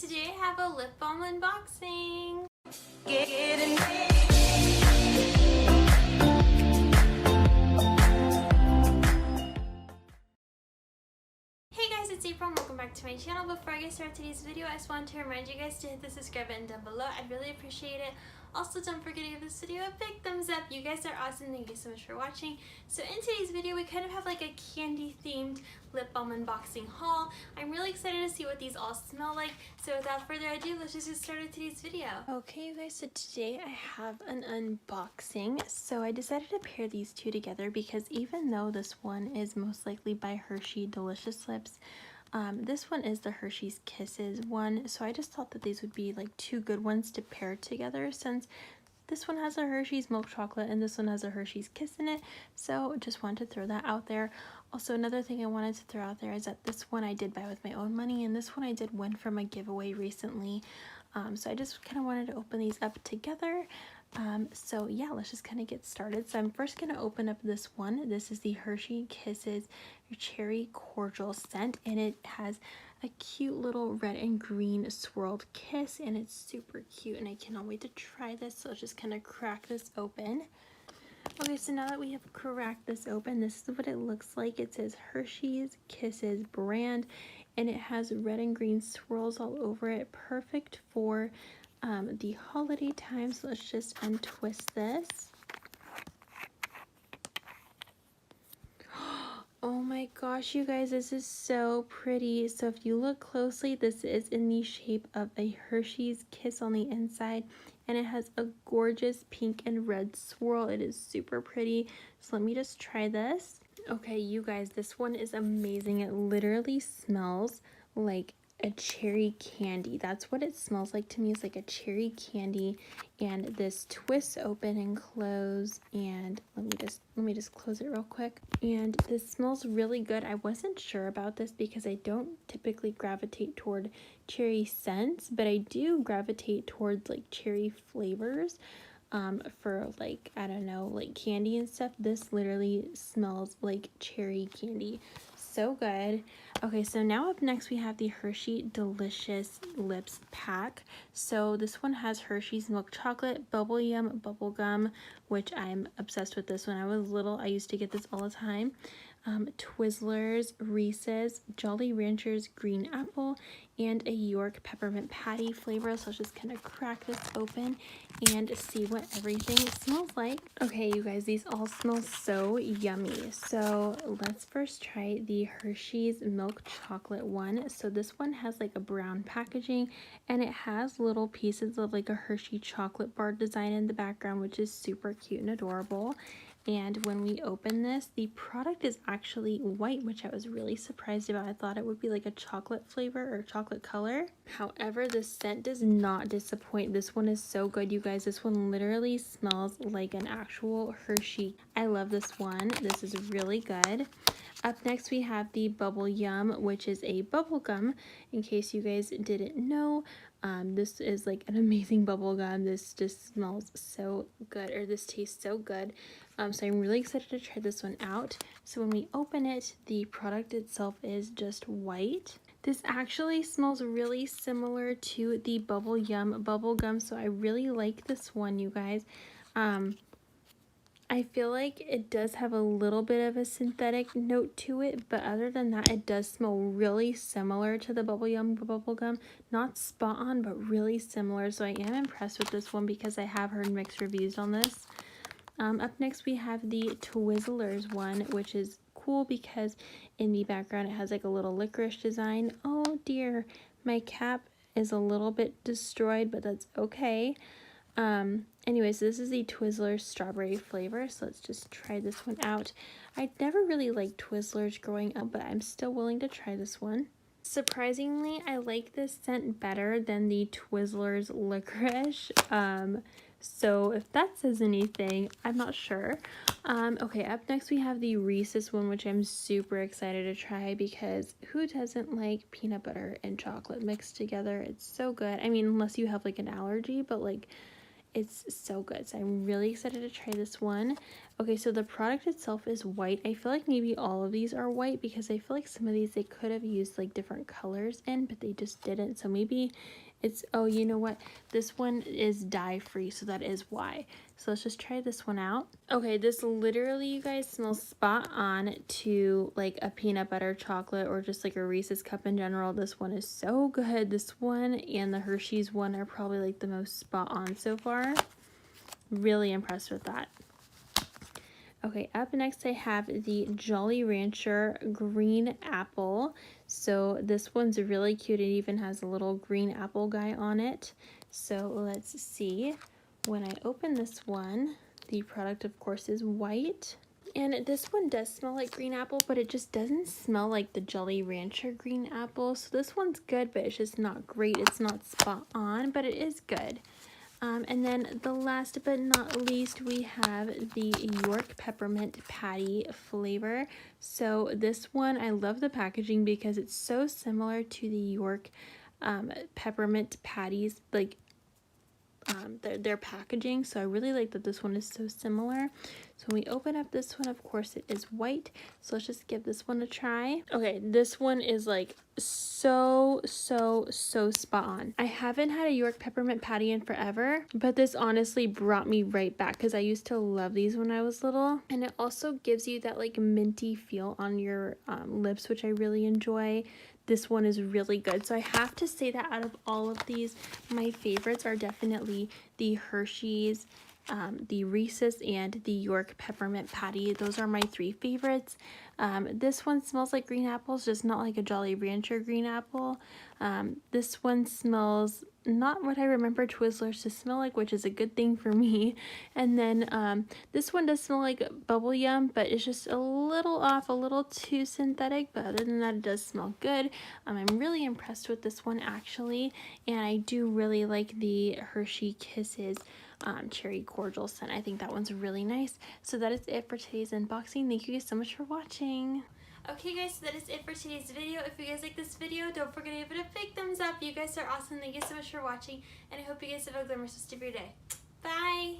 Today I have a lip balm unboxing. Hey guys, it's April and welcome back to my channel. Before I get started today's video, I just wanted to remind you guys to hit the subscribe button down below. I'd really appreciate it. Also, don't forget to give this video a big thumbs up. You guys are awesome. Thank you so much for watching. So in today's video, we kind of have like a candy themed lip balm unboxing haul. I'm really excited to see what these all smell like. So without further ado, let's just get started with today's video. Okay you guys, so today I have an unboxing. So I decided to pair these two together because even though this one is most likely by Hershey Delicious Lips, this one is the Hershey's Kisses one, so I just thought that these would be like two good ones to pair together since this one has a Hershey's milk chocolate and this one has a Hershey's Kiss in it, so just wanted to throw that out there. Also, another thing I wanted to throw out there is that this one I did buy with my own money and this one I did win from a giveaway recently, so I just kind of wanted to open these up together. So yeah, let's just kind of get started. So I'm first going to open up this one. This is the Hershey Kisses Cherry Cordial scent, and it has a cute little red and green swirled kiss, and it's super cute, and I cannot wait to try this. So let's just kind of crack this open. Okay, so now that we have cracked this open, this is what it looks like. It says Hershey's Kisses brand, and it has red and green swirls all over it, perfect for the holiday time. So let's just untwist this. Oh my gosh, you guys, this is so pretty. So if you look closely, this is in the shape of a Hershey's Kiss on the inside, and it has a gorgeous pink and red swirl. It is super pretty. So let me just try this. Okay, you guys, this one is amazing. It literally smells like a cherry candy. That's what it smells like to me. It's like a cherry candy, and this twists open and close, and let me just close it real quick. And this smells really good. I wasn't sure about this because I don't typically gravitate toward cherry scents, but I do gravitate towards like cherry flavors for like, I don't know, like candy and stuff. This literally smells like cherry candy. So good. Okay, so now up next we have the Hershey Delicious Lips pack. So this one has Hershey's milk chocolate, bubble yum, bubble gum, which I'm obsessed with this. When I was little, I used to get this all the time. Twizzlers, Reese's, Jolly Ranchers green apple, and a York peppermint patty flavor. So let's just kind of crack this open and see what everything smells like. Okay, you guys, these all smell so yummy. So let's first try the Hershey's milk chocolate one. So this one has like a brown packaging, and it has little pieces of like a Hershey chocolate bar design in the background, which is super cute and adorable. And when we open this, the product is actually white, which I was really surprised about. I thought it would be like a chocolate flavor or chocolate color. However, the scent does not disappoint. This one is so good, you guys. This one literally smells like an actual Hershey. I love this one. This is really good. Up next, we have the Bubble Yum, which is a bubble gum. In case you guys didn't know, this is like an amazing bubble gum. This just smells so good, or this tastes so good. So I'm really excited to try this one out. So when we open it, the product itself is just white. This actually smells really similar to the Bubble Yum bubble gum, so I really like this one, you guys. I feel like it does have a little bit of a synthetic note to it, but other than that, it does smell really similar to the Bubble Yum bubblegum. Not spot on, but really similar. So I am impressed with this one because I have heard mixed reviews on this. Up next, we have the Twizzlers one, which is cool because in the background, it has like a little licorice design. Oh dear, my cap is a little bit destroyed, but that's okay. Anyways, this is the Twizzlers strawberry flavor, so let's just try this one out. I never really liked Twizzlers growing up, but I'm still willing to try this one. Surprisingly, I like this scent better than the Twizzlers licorice. So if that says anything, I'm not sure. Okay, up next we have the Reese's one, which I'm super excited to try because who doesn't like peanut butter and chocolate mixed together? It's so good. I mean, unless you have like an allergy, but like It's so good. So I'm really excited to try this one. Okay, so the product itself is white. I feel like maybe all of these are white because I feel like some of these they could have used like different colors in, but they just didn't. So maybe it's, oh, you know what? This one is dye free, so that is why. So let's just try this one out. Okay, this literally, you guys, smells spot on to like a peanut butter chocolate or just like a Reese's cup in general. This one is so good. This one and the Hershey's one are probably like the most spot on so far. Really impressed with that. Okay, up next I have the Jolly Rancher Green Apple. So this one's really cute. It even has a little green apple guy on it. So let's see. When I open this one, the product of course is white. And this one does smell like green apple, but it just doesn't smell like the Jolly Rancher green apple. So this one's good, but it's just not great. It's not spot on, but it is good. And then the last but not least, we have the York Peppermint Patty flavor. So this one, I love the packaging because it's so similar to the York peppermint patties, like their packaging. So I really like that this one is so similar. So when we open up this one, of course it is white. So let's just give this one a try. Okay, this one is like so spot on. I haven't had a York peppermint patty in forever, but this honestly brought me right back because I used to love these when I was little. And it also gives you that like minty feel on your lips, which I really enjoy. This one is really good. So I have to say that out of all of these, my favorites are definitely the Hershey's, the Reese's, and the York Peppermint Patty. Those are my three favorites. This one smells like green apples, just not like a Jolly Rancher green apple. This one smells not what I remember Twizzlers to smell like, which is a good thing for me. And then this one does smell like bubble yum, but it's just a little off, a little too synthetic. But other than that, it does smell good. I'm really impressed with this one actually, and I do really like the Hershey Kisses cherry cordial scent. I think that one's really nice. So that is it for today's unboxing. Thank you guys so much for watching. Okay guys, so that is it for today's video. If you guys like this video, don't forget to give it a big thumbs up. You guys are awesome. Thank you so much for watching, and I hope you guys have a glamorous rest of your day. Bye!